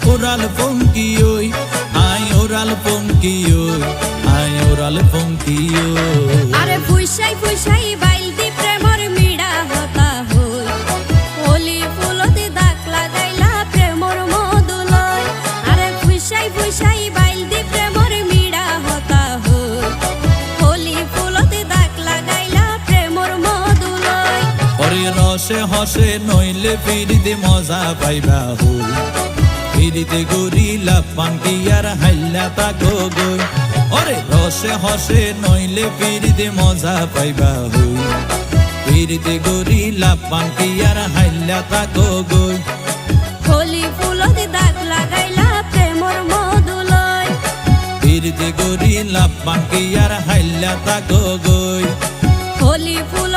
oral পঙ্কি ওই আয় oral পঙ্কি ওই আয় ওরাল পঙ্কি ওই আরে ফুইসাই ফুইসাই বাইলতি প্রেমর মিড়া হতা হই হোলি ফুলতে দাগ লাগাইলা প্রেমর মধুলয় আরে ফুইসাই ফুইসাই বাইলতি প্রেমর মিড়া হতা হই হোলি ফুলতে দাগ লাগাইলা প্রেমর মধুলয় ওরে রসে হসে নইলে ফিরিতে মজা পাইবা হই ফিরিতে গরিলা পাঙ্কি আর হাইলা তাকো গই ওরে রসে হসে নইলে ফিরিতে মজা পাইবা হই ফিরিতে গরিলা পাঙ্কি আর হাইলা তাকো গই হোলি ফুলতে দাগ লাগাইলা প্রেমর মধুলয় ফিরিতে গরিলা পাঙ্কি আর হাইলা তাকো গই হোলি ফুল